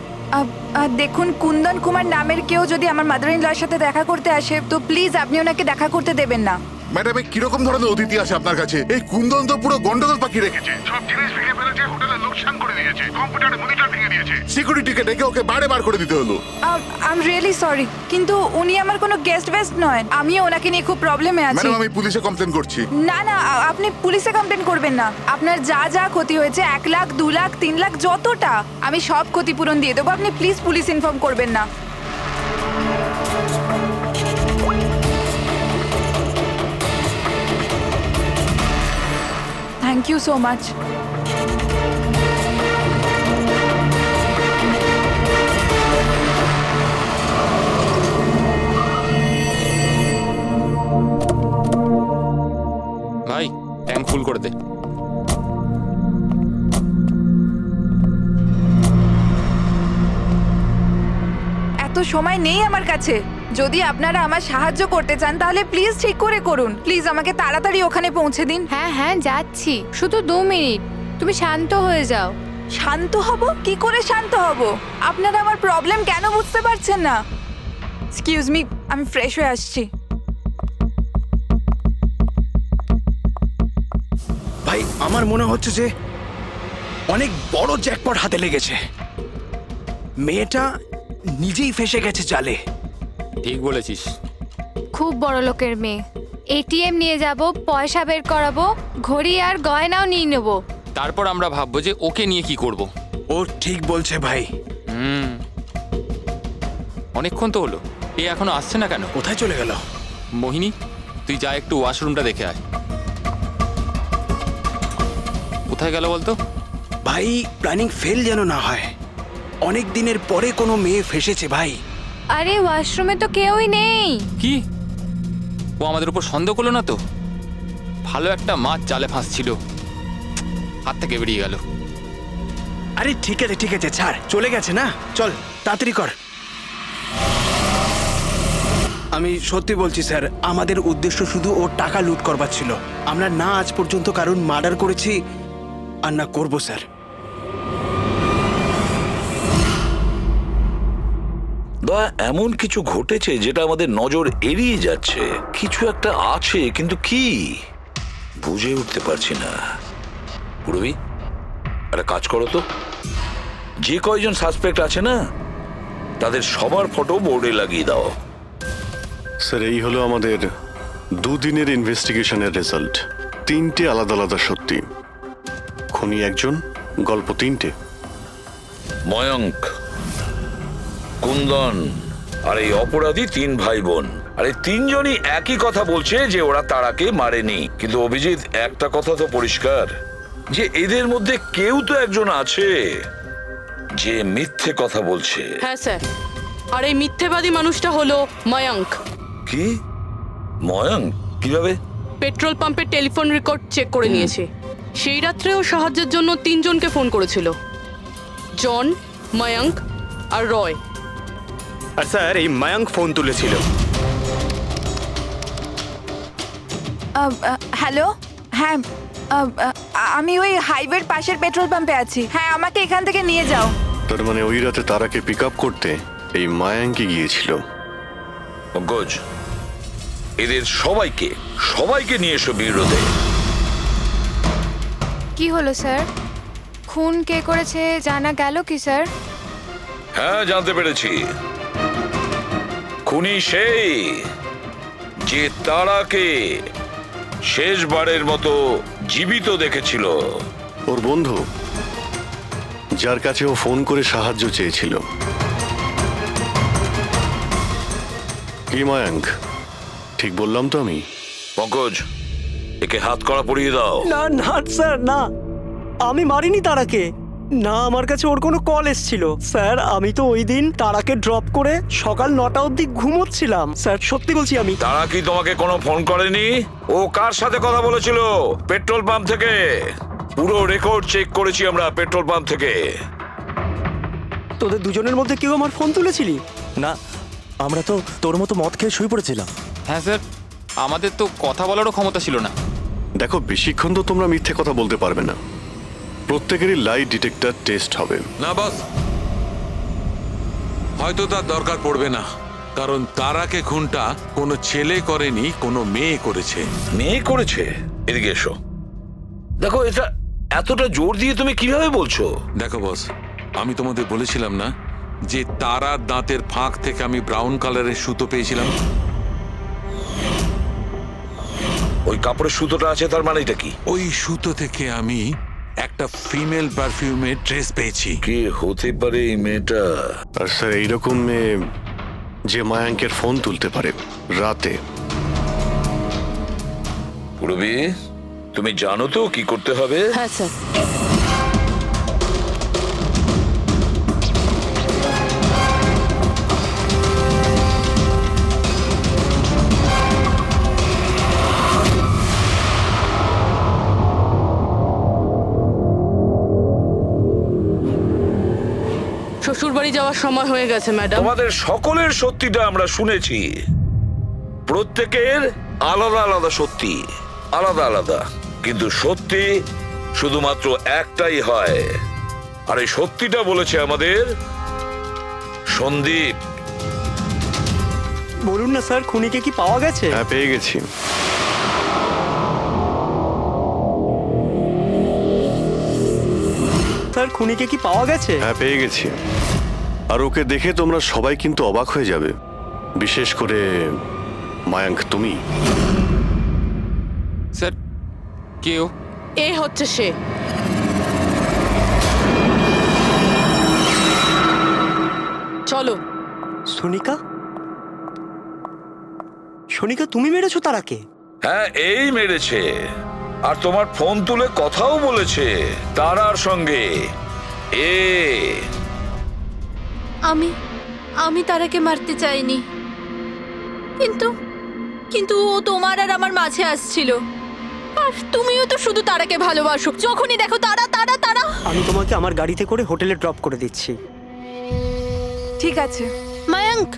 দেখুন কুন্দন কুমার নামের কেউ যদি আমার মাদার ইন লর সাথে দেখা করতে আসে তো প্লিজ আপনি ওনাকে দেখা করতে দেবেন না।
ম্যাডাম কিরকম ধরনের অতিথি আছে আপনার কাছে? এই কুন্দন তো পুরো গন্ডগোল পাখি রেখেছে,
সব জিনিস ভেঙে ফেলেছে, হোটেলে লোকসান করে দিয়েছে, কম্পিউটারে মনিটর ভেঙে দিয়েছে।
সিকিউরিটিকে ডেকে ওকে বাইরে বার করে দিতে হলো।
আই এম রিয়েলি সরি, কিন্তু উনি আমার কোনো গেস্ট বেস্ট নয়। আমি ওনাকে নিয়ে খুব প্রবলেমে আছি।
ম্যাডাম আমি পুলিশে কমপ্লেন করছি।
না না, আপনি পুলিশে কমপ্লেন করবেন না। আপনার যা যা ক্ষতি হয়েছে 1 লাখ 2 লাখ 3 লাখ যতটা, আমি সব ক্ষতিপূরণ দিয়ে দেবো। আপনি প্লিজ পুলিশ ইনফর্ম করবেন না। Thank you so much.
ভাই ট্যাঙ্ক ফুল করে দে।
এত সময় নেই আমার কাছে। যদি আপনারা আমার সাহায্য করতে চান তাহলে প্লিজ ঠিক করে করুন। প্লিজ আমাকে তাড়াতাড়ি ওখানে পৌঁছে দিন।
হ্যাঁ হ্যাঁ যাচ্ছি, শুধু 2 মিনিট, তুমি শান্ত হয়ে যাও।
শান্ত হব? কি করে শান্ত হব? আপনারা আমার প্রবলেম কেন বুঝতে পারছেন না? এক্সকিউজ মি, আমি ফ্রেশ হয়ে আসছি।
ভাই আমার মনে হচ্ছে যে অনেক বড় জ্যাকপট হাতে লেগেছে। মেয়েটা নিজেই ফেসে গেছে জালে।
ঠিক বলেছিস।
খুব বড় লোকের মেয়ে। এটিএম নিয়ে যাব, পয়সা বের করাবো, ঘড়ি আর গয়নাও নিয়ে নেব।
তারপর আমরা ভাববো যে ওকে নিয়ে কি করব।
ও ঠিক বলছে ভাই।
অনেকক্ষণ তো হলো, এ এখনো আসছে না কেন?
কোথায় চলে গেল?
মোহিনী তুই যা একটু ওয়াশরুমটা দেখে আয়। কোথায় গেল বলতো?
ভাই প্ল্যানিং ফেল যেন না হয়। অনেক দিনের পরে কোনো মেয়ে ফেসেছে ভাই।
আরে ওয়াশরুমে তো কেউই নেই।
কি ও আমাদের উপর সন্দেহ করলো না তো? ভালো একটা মাছ জালে ফাঁসছিল, হাত থেকে বেরিয়ে গেল।
আরে ঠিক আছে ছাড়, চলে গেছে না, চল তাড়াতাড়ি কর। আমি সত্যি বলছি স্যার, আমাদের উদ্দেশ্য শুধু ওর টাকা লুট করবার ছিল। আমরা না আজ পর্যন্ত কারণ মার্ডার করেছি আর না করবো স্যার।
দয়া, এমন কিছু ঘটেছে যেটা আমাদের নজর এড়িয়ে যাচ্ছে। কিছু একটা আছে, কিন্তু কি বুঝে উঠতে পারছি না। পুরবি একটা কাজ করো তো, যে কয়জন সাসপেক্ট আছে না তাদের সবার ফটো বোর্ডে লাগিয়ে দাও।
স্যার এই হলো আমাদের 2 দিনের ইনভেস্টিগেশনের রেজাল্ট। 3টে আলাদা আলাদা সত্যি। খুনি একজন, গল্প 3টে।
ময়ঙ্ক, কুন্দন আর এই অপরাধী 3 ভাই বোন। আর এই 3 জনই একই কথা বলছে যে ওরা তারাকে মারেনি। কিন্তু অভিজিৎ, একটা কথা তো পরিষ্কার যে এদের মধ্যে কেউ তো একজন আছে যে মিথ্যে কথা বলছে।
হ্যাঁ স্যার, আর এই মিথ্যেবাদী মানুষটা হলো ময়ঙ্ক।
কি? ময়ঙ্ক? কিভাবে?
পেট্রোল পাম্পের টেলিফোন রেকর্ড চেক করে নিয়েছে। সেই রাত্রেও সাহায্যের জন্য 3 জনকে ফোন করেছিল, জন, ময়ঙ্ক আর রয়।
আর স্যার এই মায়াঙ্ক ফোন তুলেছিল।
হ্যালো, হ্যাঁ, আমি ওই হাইওয়ের পাশের পেট্রোল পাম্পে আছি। হ্যাঁ, আমাকে এখান থেকে নিয়ে যাও।
তার মানে ওই রাতে তারাকে পিক আপ করতে এই মায়াঙ্কি গিয়েছিল।
পঙ্কজ, এদের সবাইকে নিয়ে এসো বিরোধে।
কি হলো স্যার? খুন কে করেছে জানা গেল কি স্যার?
হ্যাঁ, জানতে পেরেছি। খুনি সেই যে তারাকে শেষবারের মতো জীবিত দেখেছিল।
ওর বন্ধু, যার কাছে ও ফোন করে সাহায্য চেয়েছিল। কি মায়াঙ্ক, ঠিক বললাম তো আমি?
পঙ্কজ, একে হাত কড়া পরিয়ে দাও।
না না স্যার, না, আমি মারিনি তারাকে। না, আমার কাছে ওর কোনো কল এসেছিল। স্যার, আমি তো ওই দিন তারাকে ড্রপ করে সকাল 9টা অবধি ঘুমোচ্ছিলাম। স্যার, সত্যি বলছি আমি।
তারা কি তোমাকে কোনো ফোন করেনি? ও কার সাথে কথা বলেছিল? পেট্রোল পাম্প থেকে। পুরো রেকর্ড চেক করেছি আমরা পেট্রোল পাম্প থেকে।
তোদের দুজনের মধ্যে কেউ আমার ফোন তুলেছিলি?
না, আমরা তো তোর মতো মদ খেয়ে শুয়ে পড়েছিলাম।
হ্যাঁ স্যার, আমাদের তো কথা বলারও ক্ষমতা ছিল না।
দেখো, বেশিক্ষণ তো তোমরা মিথ্যে কথা বলতে পারবে না। প্রত্যেকেরই লাই ডিটেক্টর টেস্ট হবে।
না বস, হয়তো তার দরকার পড়বে না, কারণ তারাকে খুনটা কোনো ছেলে করেনি, কোনো মেয়ে করেছে।
মেয়ে করেছে? এদিকে এসো। দেখো, এটা এতটা জোর দিয়ে তুমি কিভাবে বলছো?
দেখো বস, আমি তোমাদের বলেছিলাম না যে তারার দাঁতের ফাঁক থেকে আমি ব্রাউন কালারের সুতো পেয়েছিলাম?
ওই কাপড়ের সুতোটা আছে, তার মানেটা কি?
ওই সুতো থেকে আমি একটা ফিমেল পারফিউমের ড্রেস পেয়েছি।
কে হতে পারে এই মেয়েটা?
আর স্যার, এইরকম মেয়ে যে মায়াঙ্কের ফোন তুলতে পারে রাতে।
পুরবি, তুমি জানো তো কি করতে হবে?
হ্যাঁ স্যার। শ্বশুরবাড়ি যাওয়ার সময় হয়ে গেছে ম্যাডাম।
তোমাদের সকলের সত্যিটা আমরা শুনেছি। প্রত্যেকের আলাদা আলাদা সত্যি, আলাদা আলাদা, কিন্তু সত্যি শুধুমাত্র একটাই হয়। আর এই সত্যিটা বলেছে আমাদের সন্দীপ।
বলুন না স্যার, খুনিকে কি পাওয়া গেছে?
হ্যাঁ, পেয়ে গেছি।
স্যার, খুনিকে কি পাওয়া গেছে?
হ্যাঁ, পেয়ে গেছি। আর ওকে দেখে তোমরা সবাই কিন্তু অবাক হয়ে যাবে, বিশেষ করে মায়াঙ্ক, তুমি।
স্যার, কেউ
এ হচ্ছে সে। চলো।
সোনিকা? সোনিকা, তুমি মেরেছো তারাকে?
হ্যাঁ, এই মেরেছে। আর তোমার ফোন তুলে কথাও বলেছে তারার সঙ্গে।
আমি তারাকে মারতে চাইনি, কিন্তু ও তোমার আর আমার মাঝে আসছিল। আর তুমিও তো শুধু তারাকে ভালোবাসো, যখনই দেখো তারা তারা তারা।
আমি তোমাকে আমার গাড়িতে করে হোটেলে ড্রপ করে দিচ্ছি।
ঠিক আছে।
মায়াঙ্ক,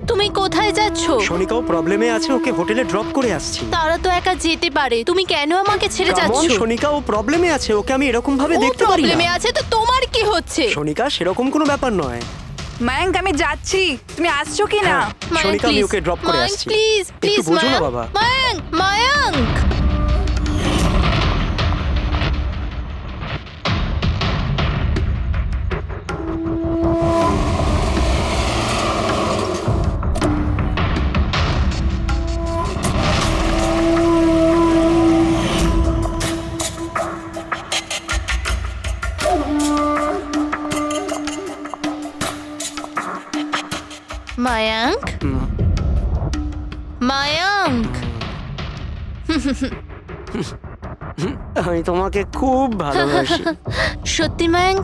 তুমি কোথায় যাচ্ছো?
সোনিকাও প্রবলেমে আছে, ওকে হোটেলে ড্রপ করে আসছি।
তারা তো একা যেতে পারে, তুমি কেন আমাকে ছেড়ে যাচ্ছো?
সোনিকাও প্রবলেমে আছে, ওকে আমি এরকম ভাবে দেখতে পারি না।
প্রবলেমে আছে তো তোমার কি হচ্ছে?
সোনিকা, সেরকম কোনো ব্যাপার নয়।
মায়াঙ্ক, আমি যাচ্ছি, তুমি আসছো কি না?
সোনিকা, আমি ওকে ড্রপ করে আসছি।
প্লিজ প্লিজ,
একটু বোঝো না বাবা।
মায়াঙ্ক, মায়াঙ্ক। মায়াঙ্ক,
আমি তোমাকে খুব ভালোবাসি।
সত্যি মায়াঙ্ক,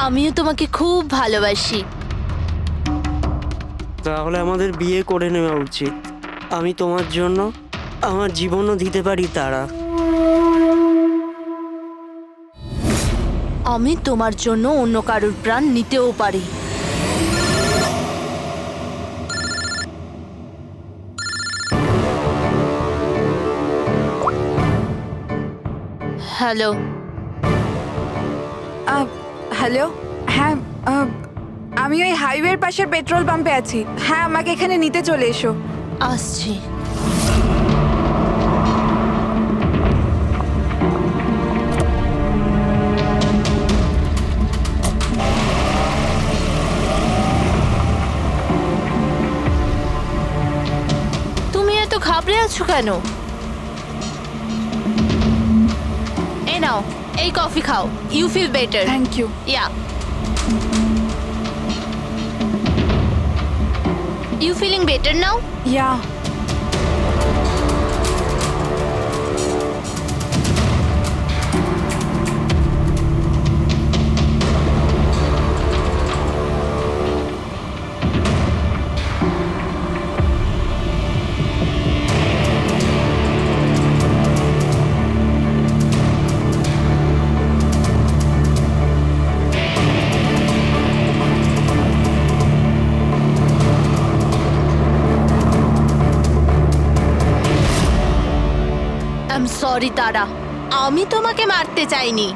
আমিও তোমাকে খুব ভালোবাসি।
তাহলে আমাদের বিয়ে করে নেওয়া উচিত। আমি তোমার জন্য আমার জীবনও দিতে পারি তারা।
আমি তোমার জন্য অন্য কারোর প্রাণ নিতেও পারি। হ্যালো,
হ্যালো, হ্যাঁ, আমি ওই হাইওয়ের পাশের পেট্রোল পাম্পে আছি। হ্যাঁ, আমাকে এখানে নিতে চলে এসো।
আসছি। তুমি এত ঘাবড়ে আছো কেন? এই নাও, এই কফি খাও। You feel better.
Thank you.
Yeah, you feeling better now?
Yeah.
Sorry Tara, আমি তোমাকে মারতে চাইনি,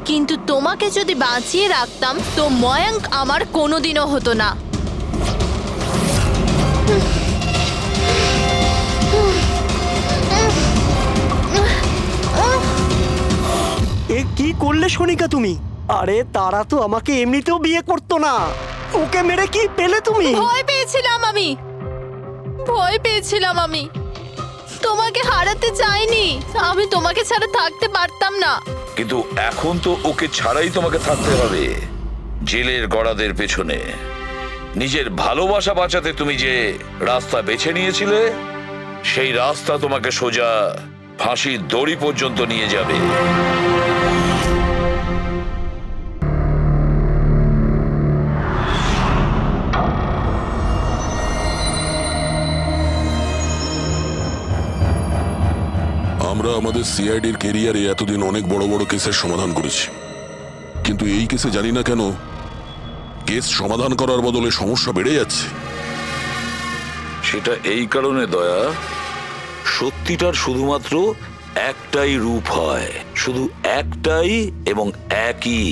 কিন্তু তোমাকে যদি বাঁচিয়ে রাখতাম তো ময়াঙ্ক আমার কোনোদিনও হতো না।
এ কি করলে সোনিকা তুমি? আরে তারা তো আমাকে এমনিতেও বিয়ে করতো না, ওকে মেরে কি পেলে তুমি?
ভয় পেয়েছিলাম আমি তোমাকে হারাতে চাইনি। আমি তোমাকে ছাড়া থাকতে পারতাম না।
কিন্তু এখন তো ওকে ছাড়াই তোমাকে থাকতে হবে জেলের গড়াদের পেছনে। নিজের ভালোবাসা বাঁচাতে তুমি যে রাস্তা বেছে নিয়েছিলে, সেই রাস্তা তোমাকে সোজা ফাঁসির দড়ি পর্যন্ত নিয়ে যাবে।
আমরা আমাদের সিআইডির কেরিয়ারে এতদিন অনেক বড় বড় কেসের সমাধান করেছি, কিন্তু এই কেসে জানি না কেন কেস সমাধান করার বদলে সমস্যা বেড়ে যাচ্ছে।
সেটা এই কারণে দয়া, সত্যিটার শুধুমাত্র একটাই রূপ হয়, শুধু একটাই এবং একই।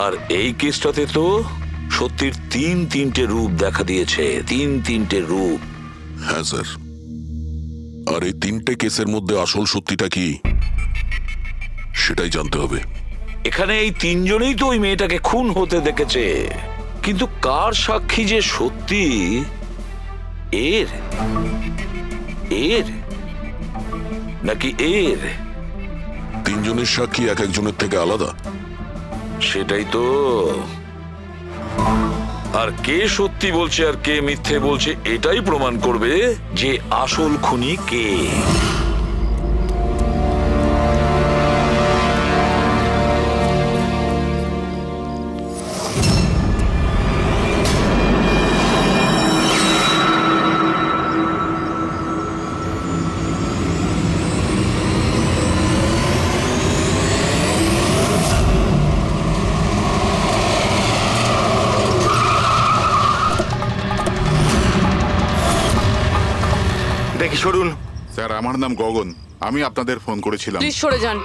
আর এই কেসটাতে তো সত্যির তিনটে রূপ দেখা দিয়েছে, তিনটে রূপ।
হ্যাঁ স্যার, আর এই তিনটে কেসের মধ্যে আসল সত্যিটা কি সেটাই জানতে হবে।
এখানে এই তিনজনেই তো ওই মেয়েটাকে খুন হতে দেখেছে, কিন্তু কার সাক্ষী যে সত্যি এর নাকি এর?
তিনজনের সাক্ষী এক একজনের থেকে আলাদা।
সেটাই তো। আর কে সত্যি বলছে আর কে মিথ্যে বলছে এটাই প্রমাণ করবে যে আসল খুনি কে।
দেখি সরুন।
স্যার, আমার নাম গগন, আমি আপনাদের ফোন করেছিলাম।
প্লিজ সরে যান।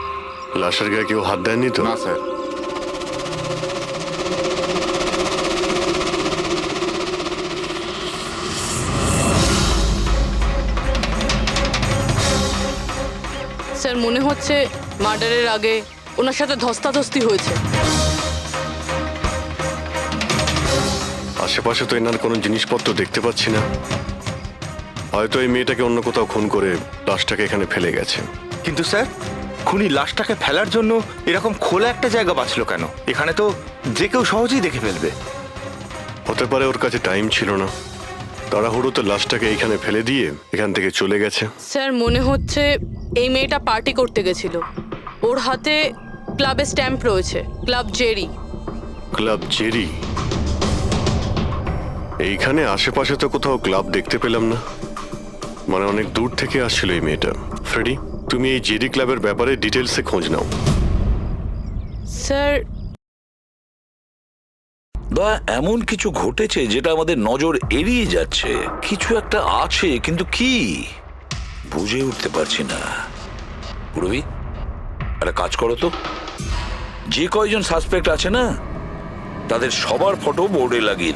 লাশের গায়ে কেউ হাত দেয়নি তো?
না স্যার।
স্যার, মনে হচ্ছে মার্ডারের আগে ওনার সাথে ধস্তাধস্তি হয়েছে।
আশেপাশে তো এনার কোনো জিনিসপত্র দেখতে পাচ্ছি না। হয়তো এই মেয়েটাকে অন্য কোথাও খুন করে লাশটাকে এখানে ফেলে গেছে।
কিন্তু স্যার, খুনি লাশটাকে ফেলার জন্য এরকম খোলা একটা জায়গা বাঁচলো কেন? এখানে তো যে কেউ সহজেই দেখে ফেলবে।
হতে পারে ওর কাছে টাইম ছিল না, তাড়াহুড়োতে লাশটাকে এইখানে ফেলে দিয়ে এখান থেকে চলে গেছে।
স্যার মনে হচ্ছে এই মেয়েটা পার্টি করতে গেছিল। ওর হাতে ক্লাবের স্ট্যাম্প রয়েছে, ক্লাব জেরি।
Club Jerry? এইখানে আশেপাশে তো কোথাও ক্লাব দেখতে পেলাম না, মানে অনেক দূর থেকে আসছিল এই মেয়েটা। ফ্রেডি, তুমি এই জেরি ক্লাবের ব্যাপারে ডিটেলসে খোঁজ নাও।
স্যার
বা এমন কিছু ঘটেছে যেটা আমাদের নজর এড়িয়ে যাচ্ছে। কিছু একটা আছে, কিন্তু কি বুঝে উঠতে পারছি না। পুরবি, একটা কাজ করো তো, যে কয়জন সাসপেক্ট আছে না তাদের সবার ফটো বোর্ডে লাগিয়ে